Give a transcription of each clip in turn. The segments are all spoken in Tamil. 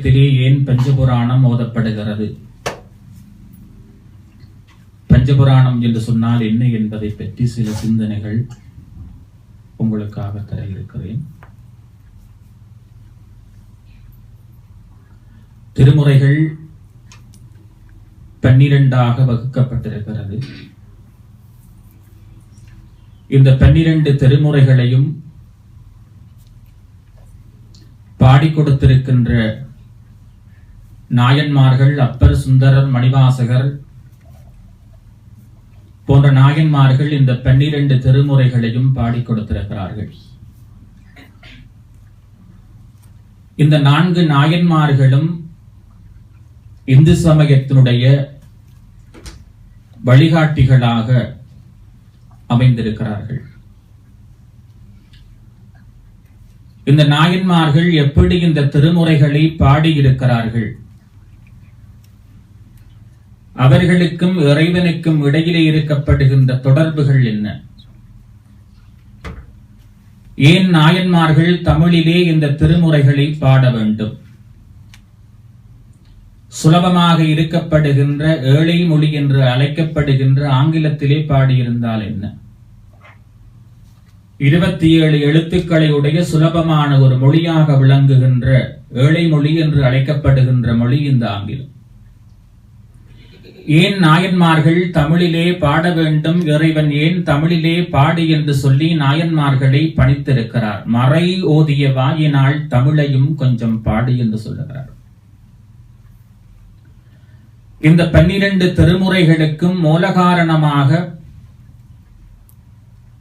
சமயத்திலே ஏன் பஞ்சபுராணம் ஓதப்படுகிறது? பஞ்சபுராணம் என்று சொன்னால் என்ன என்பதை பற்றி சில சிந்தனைகள் உங்களுக்காக தர இருக்கிறேன். திருமுறைகள் 12ஆக வகுக்கப்பட்டிருக்கிறது. இந்த 12 திருமுறைகளையும் பாடி கொடுத்திருக்கின்ற நாயன்மார்கள் அப்பர், சுந்தரர், மணிவாசகர் போன்ற நாயன்மார்கள் இந்த 12 திருமுறைகளையும் பாடி கொடுத்திருக்கிறார்கள். இந்த 4 நாயன்மார்களும் இந்து சமயத்தினுடைய வழிகாட்டிகளாக அமைந்திருக்கிறார்கள். இந்த நாயன்மார்கள் எப்படி இந்த திருமுறைகளை பாடியிருக்கிறார்கள்? அவர்களுக்கும் இறைவனுக்கும் இடையிலே இருக்கப்படுகின்ற தொடர்புகள் என்ன? ஏன் நாயன்மார்கள் தமிழிலே இந்த திருமுறைகளை பாட வேண்டும்? சுலபமாக இருக்கப்படுகின்ற ஏழை மொழி என்று அழைக்கப்படுகின்ற ஆங்கிலத்திலே பாடியிருந்தால் என்ன? 27 எழுத்துக்களை உடைய சுலபமான ஒரு மொழியாக விளங்குகின்ற ஏழை மொழி என்று அழைக்கப்படுகின்ற மொழி இந்த ஆங்கிலம். ஏன் நாயன்மார்கள் தமிழிலே பாட வேண்டும்? இறைவன் ஏன் தமிழிலே பாடு என்று சொல்லி நாயன்மார்களை பணித்திருக்கிறார். மறை ஓதிய வாயினால் தமிழையும் கொஞ்சம் பாடு என்று சொல்லுகிறார். இந்த 12 திருமுறைகளுக்கும் மூலகாரணமாக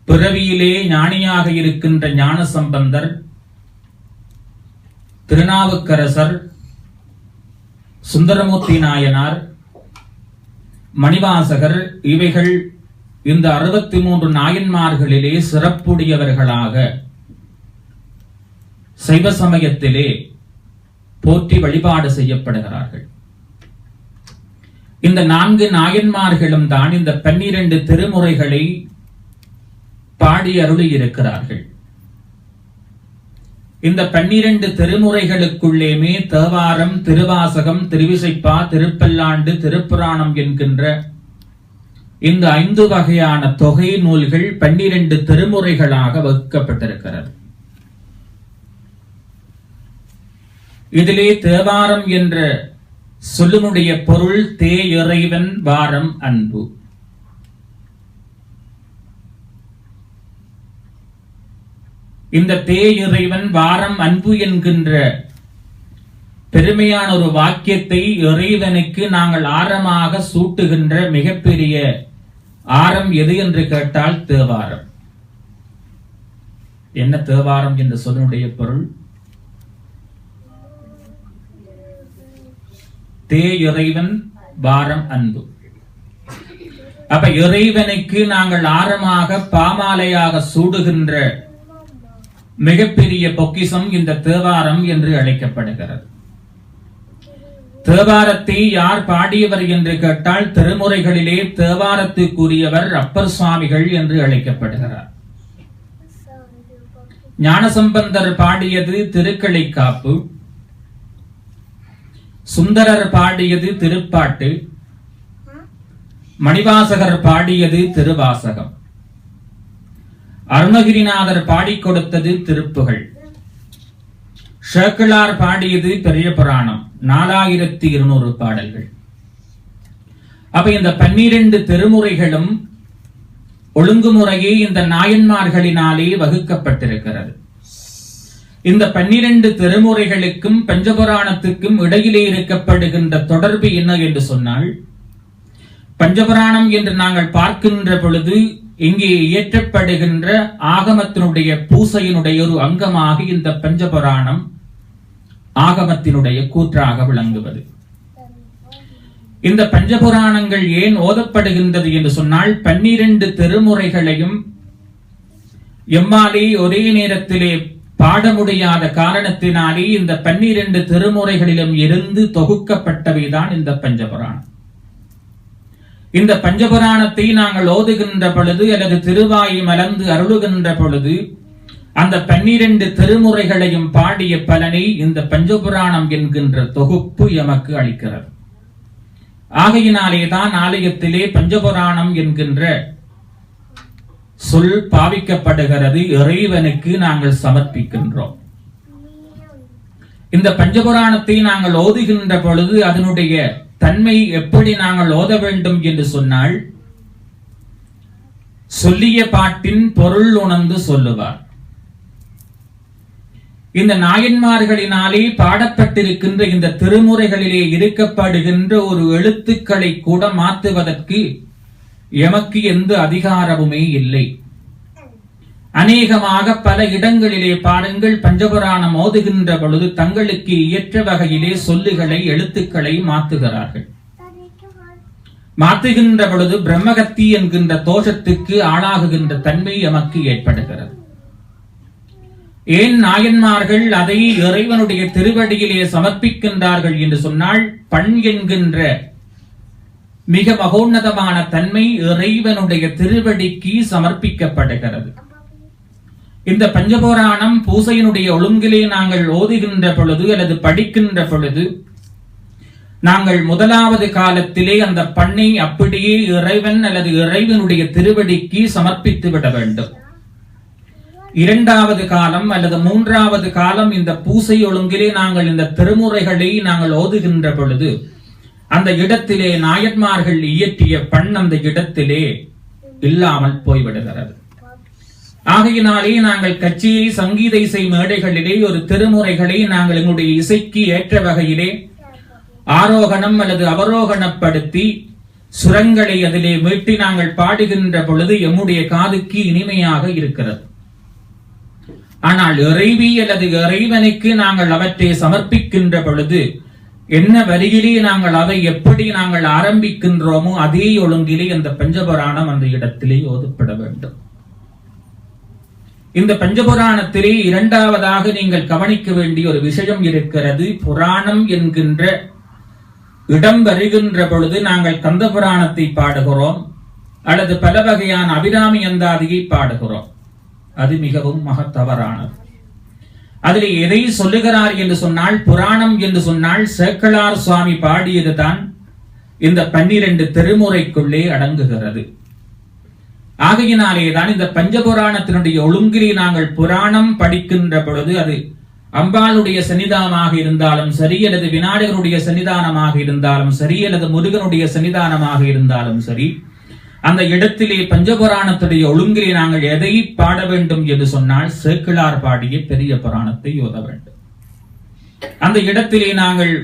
பிறவியிலே ஞானியாக இருக்கின்ற ஞானசம்பந்தர், திருநாவுக்கரசர், சுந்தரமூர்த்தி நாயனார், மணிவாசகர், இவைகள் இந்த 63 நாயன்மார்களிலே சிறப்புடையவர்களாக சைவ சமயத்திலே போற்றி வழிபாடு செய்யப்படுகிறார்கள். இந்த 4 நாயன்மார்களும் தான் இந்த 12 திருமுறைகளை பாடி அருளி இருக்கிறார்கள். இந்த 12 திருமுறைகளுக்குள்ளேமே தேவாரம், திருவாசகம், திருவிசைப்பா, திருப்பல்லாண்டு, திருப்புராணம் என்கின்ற இந்த 5 வகையான தொகை நூல்கள் 12 திருமுறைகளாக வகுக்கப்பட்டிருக்கிறது. இதிலே தேவாரம் என்ற சொல்லினுடைய பொருள் தே இறைவன் வாரம் அன்பு. இந்த தே இறைவன் வாரம் அன்பு என்கின்ற பெருமையான ஒரு வாக்கியத்தை இறைவனுக்கு நாங்கள் ஆரமாக சூட்டுகின்ற மிகப்பெரிய ஆரம் எது என்று கேட்டால் தேவாரம். என்ன தேவாரம் என்ற சொல்லினுடைய பொருள்? தே இறைவன் வாரம் அன்பு. அப்ப இறைவனுக்கு நாங்கள் ஆரமாக பாமாலையாக சூடுகின்ற மிகப்பெரிய பொக்கிஷம் இந்த தேவாரம் என்று அழைக்கப்படுகிறது. தேவாரத்தை யார் பாடியவர் என்று கேட்டால் திருமுறைகளிலே தேவாரத்துக்குரியவர் அப்பர் சுவாமிகள் என்று அழைக்கப்படுகிறார். ஞானசம்பந்தர் பாடியது திருக்களைக்காப்பு, சுந்தரர் பாடியது திருப்பாட்டு, மணிவாசகர் பாடியது திருவாசகம், அருணகிரிநாதர் பாடிக் கொடுத்தது திருப்புகழ், சேக்கிழார் பாடியது பெரிய புராணம், 4200 பாடல்கள். அப்ப இந்த 12 திருமுறைகளும் ஒழுங்குமுறையே இந்த நாயன்மார்களினாலே வகுக்கப்பட்டிருக்கிறது. இந்த 12 திருமுறைகளுக்கும் பஞ்சபுராணத்துக்கும் இடையிலே இருக்கப்படுகின்ற தொடர்பு என்ன என்று சொன்னால், பஞ்சபுராணம் என்று நாங்கள் பார்க்கின்ற பொழுது இங்கே இயற்றப்படுகின்ற ஆகமத்தினுடைய பூசையினுடைய ஒரு அங்கமாக இந்த பஞ்சபுராணம் ஆகமத்தினுடைய கூற்றாக விளங்குவது. இந்த பஞ்சபுராணங்கள் ஏன் ஓதப்படுகின்றது என்று சொன்னால், 12 திருமுறைகளையும் எம்மாலே ஒரே நேரத்திலே பாட முடியாத காரணத்தினாலே இந்த 12 திருமுறைகளிலும் இருந்து தொகுக்கப்பட்டவைதான் இந்த பஞ்சபுராணம். இந்த பஞ்சபுராணத்தை நாங்கள் ஓதுகின்ற பொழுது அல்லது திருவாயை மலர்ந்து அருளுகின்ற பொழுது அந்த 12 திருமுறைகளையும் பாடிய பலனை இந்த பஞ்சபுராணம் என்கின்ற தொகுப்பு எமக்கு அளிக்கிறது. ஆகையினாலேதான் ஆலயத்திலே பஞ்சபுராணம் என்கின்ற சொல் பாவிக்கப்படுகிறது. இறைவனுக்கு நாங்கள் சமர்ப்பிக்கின்றோம். இந்த பஞ்சபுராணத்தை நாங்கள் ஓதுகின்ற பொழுது அதனுடைய தன்மை எப்படி நாங்கள் ஓத வேண்டும் என்று சொன்னால், சொல்லிய பாட்டின் பொருள் உணர்ந்து சொல்லுவார். இந்த நாயன்மார்களினாலே பாடப்பட்டிருக்கின்ற இந்த திருமுறைகளிலே இருக்கப்படுகின்ற ஒரு எழுத்துக்களை கூட மாற்றுவதற்கு எமக்கு எந்த அதிகாரமுமே இல்லை. அநேகமாக பல இடங்களிலே பாருங்கள், பஞ்சபுராணம் ஓதுகின்ற பொழுது தங்களுக்கு இயற்ற வகையிலே சொல்லுகளை எழுத்துக்களை மாற்றுகிறார்கள். மாற்றுகின்ற பொழுது பிரம்மகத்தி என்கின்ற தோஷத்துக்கு ஆளாகுகின்ற தன்மை எமக்கு ஏற்படுகிறது. ஏன் நாயன்மார்கள் அதை இறைவனுடைய திருவடியிலே சமர்ப்பிக்கின்றார்கள் என்று சொன்னால், பண் என்கின்ற மிக மகோன்னதமான தன்மை இறைவனுடைய திருவடிக்கு சமர்ப்பிக்கப்படுகிறது. இந்த பஞ்சபுராணம் பூசையினுடைய ஒழுங்கிலே நாங்கள் ஓதுகின்ற பொழுது அல்லது படிக்கின்ற பொழுது நாங்கள் முதலாவது காலத்திலே அந்த பண்ணை அப்படியே இறைவன் அல்லது இறைவனுடைய திருவடிக்கு சமர்ப்பித்து விட வேண்டும். இரண்டாவது காலம் அல்லது மூன்றாவது காலம் இந்த பூசை ஒழுங்கிலே நாங்கள் இந்த திருமுறைகளை நாங்கள் ஓதுகின்ற பொழுது அந்த இடத்திலே நாயன்மார்கள் இயற்றிய பண் அந்த இடத்திலே இல்லாமல் போய்விடுகிறது. ஆகையினாலே நாங்கள் கச்சேரி சங்கீத இசை மேடைகளிலே ஒரு திருமுறைகளை நாங்கள் எங்களுடைய இசைக்கு ஏற்ற வகையிலே ஆரோகணம் அல்லது அவரோகணப்படுத்தி சுரங்களை அதிலே மீட்டி நாங்கள் பாடுகின்ற பொழுது எம்முடைய காதுக்கு இனிமையாக இருக்கிறது. ஆனால் இறைவி அல்லது இறைவனுக்கு நாங்கள் அவற்றை சமர்ப்பிக்கின்ற பொழுது என்ன வரியிலே நாங்கள் அதை எப்படி நாங்கள் ஆரம்பிக்கின்றோமோ அதே ஒழுங்கிலே அந்த பஞ்சபுராணம் அந்த இடத்திலே ஓதப்பட வேண்டும். இந்த பஞ்சபுராணத்திலே இரண்டாவதாக நீங்கள் கவனிக்க வேண்டிய ஒரு விஷயம் இருக்கிறது. புராணம் என்கின்ற இடம் வருகின்ற பொழுது நாங்கள் கந்த புராணத்தை பாடுகிறோம் அல்லது பல வகையான அபிராமி அந்தாதியை பாடுகிறோம். அது மிகவும் மகத்தவறானது. அதில் எதை சொல்லுகிறார் என்று சொன்னால், புராணம் என்று சொன்னால் சேக்கலார் சுவாமி பாடியதுதான் இந்த 12 திருமுறைக்குள்ளே அடங்குகிறது. ஆகையினாலேதான் இந்த பஞ்சபுராணத்தினுடைய ஒழுங்கிலே நாங்கள் புராணம் படிக்கின்ற பொழுது அது அம்பாளுடைய சன்னிதானமாக இருந்தாலும் சரி, அல்லது விநாயகருடைய சன்னிதானமாக இருந்தாலும் சரி, அல்லது முருகனுடைய சன்னிதானமாக இருந்தாலும் சரி, அந்த இடத்திலே பஞ்சபுராணத்துடைய ஒழுங்கிலே நாங்கள் எதை பாட வேண்டும் என்று சொன்னால் சேக்கிழார் பாடிய பெரிய புராணத்தை ஓத வேண்டும். அந்த இடத்திலே நாங்கள்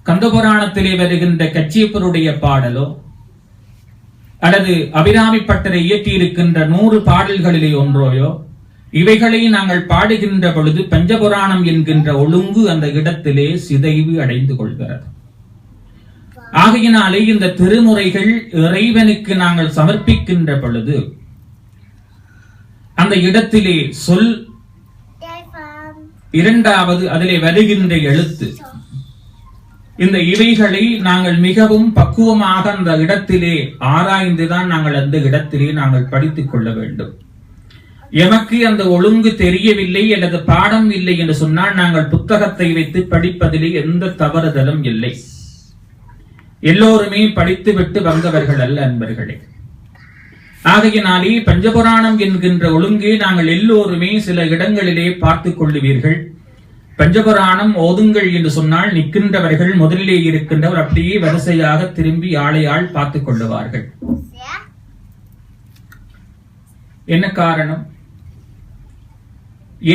கந்தபுராணத்திலே வருகின்ற கச்சியப்பருடைய பாடலோ அல்லது அபிராமி பட்டரை இயற்றி இருக்கின்ற 100 பாடல்களிலே ஒன்றோயோ இவைகளை நாங்கள் பாடுகின்ற பொழுது பஞ்சபுராணம் என்கின்ற ஒழுங்கு அந்த இடத்திலே சிதைவு அடைந்து கொள்கிறது. ஆகையினாலே இந்த திருமுறைகள் இறைவனுக்கு நாங்கள் சமர்ப்பிக்கின்ற பொழுது அந்த இடத்திலே சொல், இரண்டாவது அதிலே வருகின்ற எழுத்து, இந்த இவைகளை நாங்கள் மிகவும் பக்குவமாக அந்த இடத்திலே ஆராய்ந்துதான் நாங்கள் அந்த இடத்திலே நாங்கள் படித்துக் கொள்ள வேண்டும். எமக்கு அந்த ஒழுங்கு தெரியவில்லை அல்லது பாடம் இல்லை என்று சொன்னால் நாங்கள் புத்தகத்தை வைத்து படிப்பதிலே எந்த தவறுதலும் இல்லை. எல்லோருமே படித்துவிட்டு வந்தவர்கள் அல்ல அன்பர்களே. ஆகையினாலே பஞ்சபுராணம் என்கின்ற ஒழுங்கை நாங்கள் எல்லோருமே சில இடங்களிலே பார்த்துக் கொள்ளுவீர்கள். பஞ்சபுராணம் ஓதுங்கள் என்று சொன்னால் நிற்கின்றவர்கள் முதலிலே இருக்கின்றவர் அப்படியே வரிசையாக திரும்பி ஆளையாள் பார்த்துக் கொள்ளுவார்கள். என்ன காரணம்?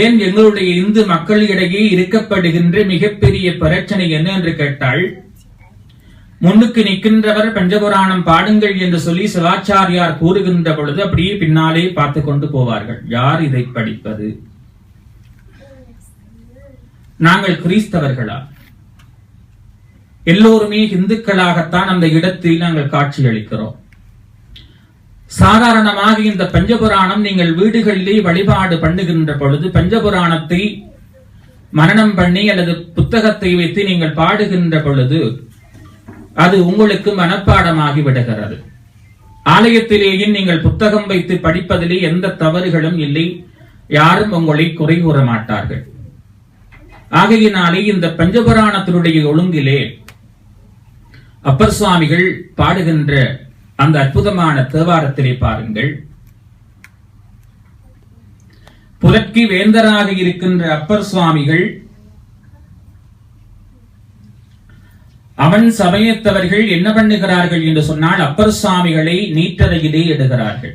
ஏன் எங்களுடைய இந்து மக்களிடையே இருக்கப்படுகின்ற மிகப்பெரிய பிரச்சனை என்ன என்று கேட்டால், முன்னுக்கு நிற்கின்றவர் பஞ்சபுராணம் பாடுங்கள் என்று சொல்லி சிவாச்சாரியார் கூறுகின்ற பொழுது அப்படியே பின்னாலே பார்த்து கொண்டு போவார்கள். யார் இதை படிப்பது? நாங்கள் கிறிஸ்தவர்களா? எல்லோருமே இந்துக்களாகத்தான் அந்த இடத்தில் நாங்கள் காட்சி அளிக்கிறோம். சாதாரணமாக இந்த பஞ்சபுராணம் நீங்கள் வீடுகளிலே வழிபாடு பண்ணுகின்ற பொழுது பஞ்சபுராணத்தை மனனம் பண்ணி அல்லது புத்தகத்தை வைத்து நீங்கள் பாடுகின்ற பொழுது அது உங்களுக்கு மனப்பாடமாகி விடுகிறது. ஆலயத்திலேயே நீங்கள் புத்தகம் வைத்து படிப்பதிலே எந்த தவறுகளும் இல்லை. யாரும் உங்களை குறை கூற மாட்டார்கள். ஆகையினாலே இந்த பஞ்சபுராணத்தினுடைய ஒழுங்கிலே அப்பர் சுவாமிகள் பாடுகின்ற அந்த அற்புதமான தேவாரத்திலே பாருங்கள். புலக்கி வேந்தராக இருக்கின்ற அப்பர் சுவாமிகள் அவன் சமயத்தவர்கள் என்ன பண்ணுகிறார்கள் என்று சொன்னால் அப்பர் சுவாமிகளை நீற்றறையிலே இடுகிறார்கள்.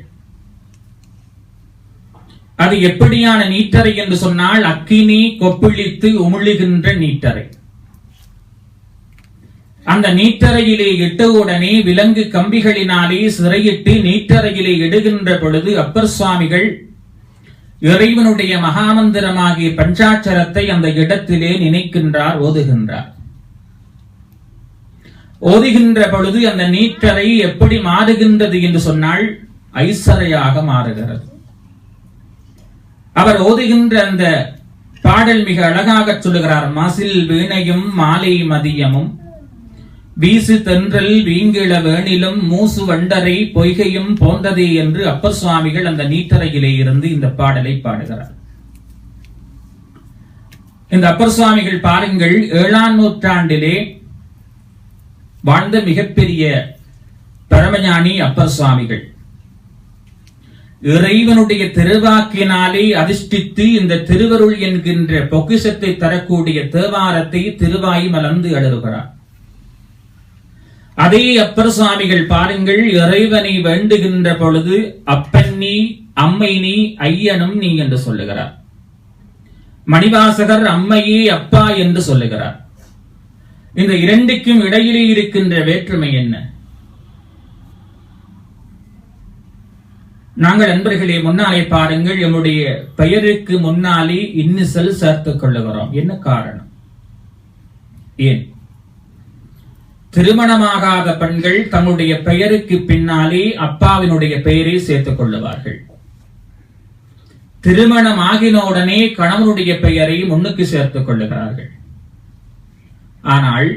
அது எப்படியான நீற்றறை என்று சொன்னால் அக்கினி கொப்பிழித்து உமிழுகின்ற நீற்றறை. அந்த நீற்றறையிலே இட்டவுடனே விலங்கு கம்பிகளினாலே சிறையிட்டு நீற்றறையிலே இடுகின்ற பொழுது அப்பர் சுவாமிகள் இறைவனுடைய மகாமந்திரமாகிய பஞ்சாட்சரத்தை அந்த இடத்திலே நினைக்கின்றார், ஓதுகின்றார். ஓதுகின்ற பொழுது அந்த நீற்றறை எப்படி மாறுகின்றது என்று சொன்னால் ஐசரையாக மாறுகிறது. அவர் ஓதுகின்ற அந்த பாடல் மிக அழகாக சொல்லுகிறார். மசில் வீணையும் மாலை மதியமும் வீசு தென்றல் வீங்கிள வேணிலும் மூசு வண்டரை பொய்கையும் போன்றதே என்று அப்பர் சுவாமிகள் அந்த நீற்றறையிலே இருந்து இந்த பாடலை பாடுகிறார். இந்த அப்பர் சுவாமிகள் பாருங்கள், 7ஆம் நூற்றாண்டிலே வாழ்ந்த மிகப்பெரிய பரமஞானி அப்பர் சுவாமிகள். இறைவனுடைய திருவாக்கினாலே அதிஷ்டித்து இந்த திருவருள் என்கின்ற பொக்கிஷத்தை தரக்கூடிய தேவாரத்தை திருவாய் மலர்ந்து எழுதுகிறார். அதே அப்பர் சுவாமிகள் பாருங்கள், இறைவனை வேண்டுகின்ற பொழுது அப்பன் நீ அம்மை நீ ஐயனும் நீ என்று சொல்லுகிறார். மணிவாசகர் அம்மையே அப்பா என்று சொல்லுகிறார். இந்த இரண்டுக்கும் இடையிலே இருக்கின்ற வேற்றுமை என்ன? நாங்கள் நண்பர்களே முன்னாலே பாருங்கள், நம்முடைய பெயருக்கு முன்னாலே இன்னிசல் சேர்த்துக் கொள்ளுகிறோம். என்ன காரணம்? ஏன்? திருமணமாகாத பெண்கள் தங்களுடைய பெயருக்கு பின்னாலே அப்பாவினுடைய பெயரை சேர்த்துக் கொள்ளுவார்கள். திருமணம் ஆகினவுடனே கணவனுடைய பெயரை முன்னுக்கு சேர்த்துக் கொள்ளுகிறார்கள். ஆனால்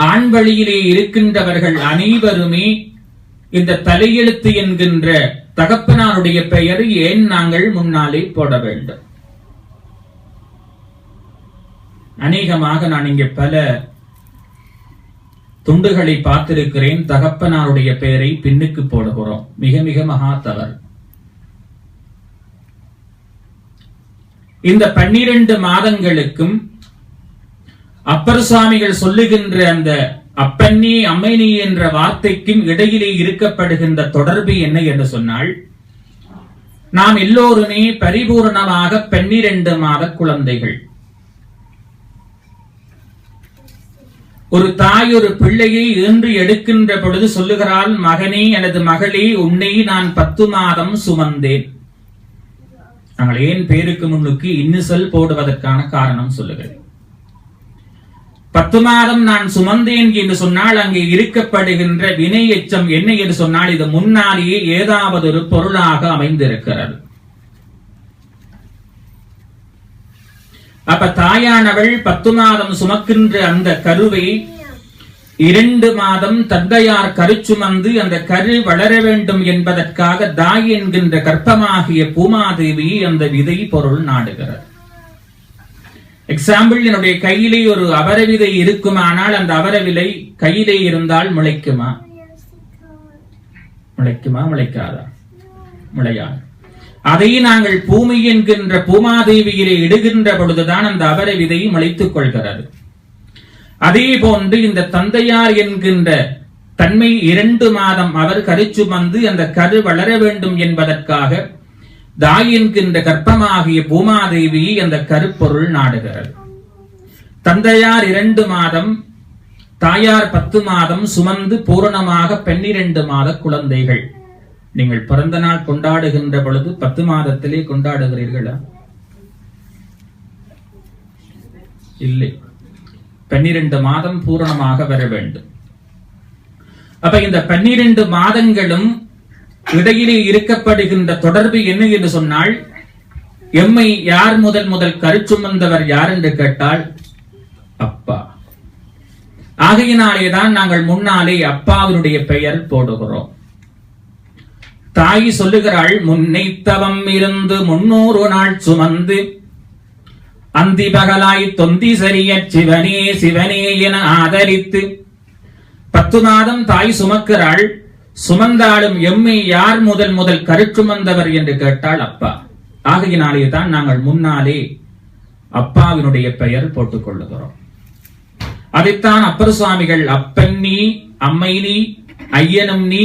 ஆண் வழியிலே இருக்கின்றவர்கள் அனைவருமே இந்த தலையெழுத்து என்கின்ற தகப்பனாருடைய பெயர் ஏன் நாங்கள் முன்னாலே போட வேண்டும்? அநேகமாக நான் இங்கே பல துண்டுகளை பார்த்திருக்கிறேன். தகப்பனாருடைய பெயரை பின்னுக்கு போடுகிறோம். மிக மிக மகா தவறு. இந்த 12 மாதங்களுக்கும் அப்பர் சுவாமிகள் சொல்லுகின்ற அந்த அப்பன்னி அம்மைனி என்ற வார்த்தைக்கும் இடையிலே இருக்கப்படுகின்ற தொடர்பு என்ன என்று சொன்னால், நாம் எல்லோருமே பரிபூர்ணமாக 12 மாத குழந்தைகள். ஒரு தாய் ஒரு பிள்ளையை ஈன்று எடுக்கின்ற பொழுது சொல்லுகிறாள், மகனே அல்லது மகளே உன்னை நான் 10 மாதம் சுமந்தேன். நாங்கள் ஏன் பேருக்கு முன்னுக்கு இன்னிசல் போடுவதற்கான காரணம் சொல்லுகிறேன். 10 மாதம் நான் சுமந்தேன் என்று சொன்னால் அங்கே இருக்கப்படுகின்ற வினை எச்சம் என்ன என்று சொன்னால், இது முன்னாலேயே ஏதாவது ஒரு பொருளாக அமைந்திருக்கிறது. அப்ப தாயானவள் 10 மாதம் சுமக்கின்ற அந்த கருவை 2 மாதம் தந்தையார் கருச்சுமந்து அந்த கரு வளர வேண்டும் என்பதற்காக தாய் என்கின்ற கர்ப்பமாகிய பூமாதேவி அந்த விதை பொருள் நாடுகிறார். எக்ஸாம்பிள், என்னுடைய கையிலே ஒரு அவரை விதை இருக்குமானால் அந்த அவரை விதை கையிலே இருந்தால் முளைக்குமா? முளைக்குமா? முளைக்காதா? முளையாது. அதை நாங்கள் பூமி என்கின்ற பூமாதேவியிலே இடுகின்ற பொழுதுதான் அந்த அவரை விதை முளைத்துக் கொள்கிறது. அதே போன்று இந்த தந்தையார் என்கின்ற தன்மை 2 மாதம் அவர் கருச்சுமந்து அந்த கரு வளர வேண்டும் என்பதற்காக தாய் என்கின்ற கர்ப்பமாகிய பூமாதேவி அந்த கருப்பொருள் நாடுகிறது. தந்தையார் 2 மாதம், தாயார் 10 மாதம் சுமந்து பூரணமாக 12 மாத குழந்தைகள். நீங்கள் பிறந்த நாள் கொண்டாடுகின்ற பொழுது 10 மாதத்திலே கொண்டாடுகிறீர்களா? இல்லை, 12 மாதம் பூரணமாக வர வேண்டும். அப்ப இந்த 12 மாதங்களும் இடையிலே இருக்கப்படுகின்ற தொடர்பு என்ன என்று சொன்னால், எம்மை யார் முதல் கருச்சுமந்தவர் யார் என்று கேட்டால் அப்பா. ஆகையினாலேதான் நாங்கள் முன்னாலே அப்பாவினுடைய பெயர் போடுகிறோம். தாய் சொல்லுகிறாள், முன்னை தவம் இருந்து 300 நாள் சுமந்து அந்தி பகலாய் தொந்தி சரிய சிவனே சிவனே என ஆதரித்து 10 மாதம் தாய் சுமக்கிறாள். சுமந்தாலும் எம்மை யார் முதல் கருச்சுமந்தவர் என்று கேட்டால் அப்பா. ஆகையினாலே தான் நாங்கள் முன்னாலே அப்பாவினுடைய பெயர் போட்டுக் கொள்ளுகிறோம். அதைத்தான் அப்பர் சுவாமிகள் அப்பன் நீ அம்மை நீ ஐயனும் நீ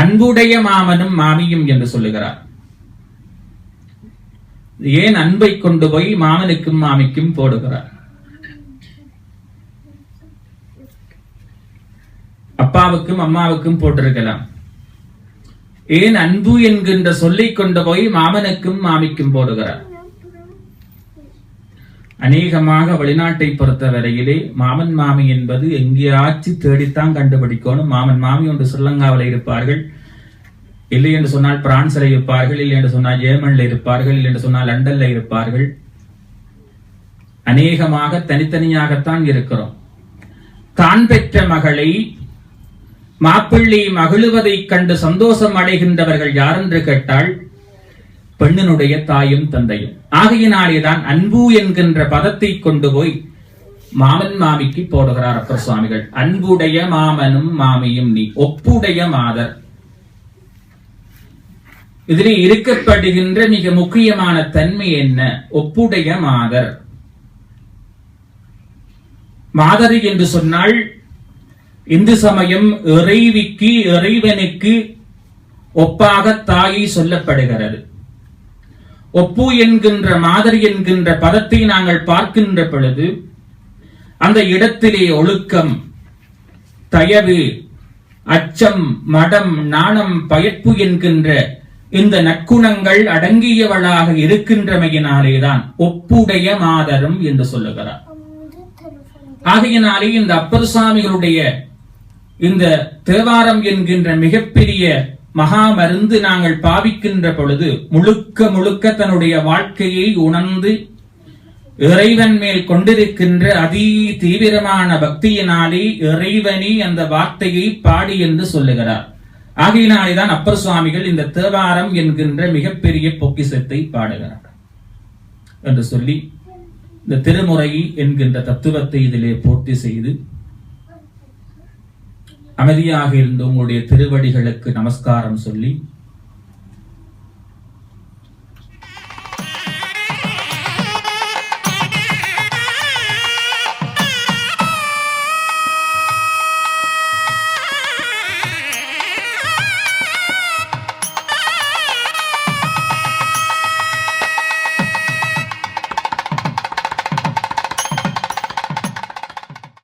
அன்புடைய மாமனும் மாமியும் என்று சொல்லுகிறார். ஏன் அன்பை கொண்டு போய் மாமனுக்கும் மாமிக்கும் போடுகிறார்? அப்பாவுக்கும் அம்மாவுக்கும் போட்டிருக்கலாம். ஏன் அன்பு என்கின்ற சொல்லை கொண்டு போய் மாமனுக்கும் மாமிக்கும் போடுகிறார்? அநேகமாக வெளிநாட்டை பொறுத்தவரையிலே மாமன் மாமி என்பது எங்கேயாச்சும் தேடித்தான் கண்டுபிடிக்கணும். மாமன் மாமி ஒன்று ஸ்ரீலங்காவில் இருப்பார்கள், இல்லை என்று சொன்னால் பிரான்சில் இருப்பார்கள், இல்லை என்று சொன்னால் ஜெர்மனில் இருப்பார்கள், இல்லை என்று சொன்னால் லண்டன்ல இருப்பார்கள். அநேகமாக தனித்தனியாகத்தான் இருக்கிறோம். தான் பெற்ற மகளை மாப்பிள்ளை மகிழுவதைக் கண்டு சந்தோஷம் அடைகின்றவர்கள் யார் என்று கேட்டால் பெண்ணினுடைய தாயும் தந்தையும். ஆகையினாலேதான் அன்பு என்கின்ற பதத்தை கொண்டு போய் மாமன் மாமிக்கு போடுகிறார் அப்பர் சுவாமிகள். அன்புடைய மாமனும் மாமியும் நீ ஒப்புடைய மாதர். இதிலே இருக்கப்படுகின்ற மிக முக்கியமான தன்மை என்ன? ஒப்புடைய மாதர். மாதரி என்று சொன்னால் இந்து சமயம் இறைவிக்கு இறைவனுக்கு ஒப்பாக தாயை சொல்லப்படுகிறது. ஒப்பு என்கின்ற மாதிரி என்கின்ற பதத்தை நாங்கள் பார்க்கின்ற பொழுது அந்த இடத்திலே ஒழுக்கம், தயவு, அச்சம், மடம், நாணம், பயப்பு என்கின்ற இந்த நற்குணங்கள் அடங்கியவளாக இருக்கின்றமையினாலேதான் ஒப்புடைய மாதரும் என்று சொல்லுகிறார். ஆகையினாலே இந்த அப்பர் சுவாமிகளுடைய இந்த தேவாரம் என்கின்ற மிகப்பெரிய மகா மருந்து நாங்கள் பாவிக்கின்ற பொழுது முழுக்க தன்னுடைய வாழ்க்கையை உணர்ந்து இறைவன் மேல் கொண்டிருக்கின்ற அதி தீவிரமான பக்தியினாலே இறைவனி அந்த வார்த்தையை பாடி என்று சொல்லுகிறார். ஆகையினாலேதான் அப்பர் சுவாமிகள் இந்த தேவாரம் என்கின்ற மிகப்பெரிய பொக்கிஷத்தை பாடுகிறார் என்று சொல்லி இந்த திருமுறை என்கின்ற தத்துவத்தை இதிலே பூர்த்தி செய்து அமைதியாக இருந்து உங்களுடைய திருவடிகளுக்கு நமஸ்காரம் சொல்லி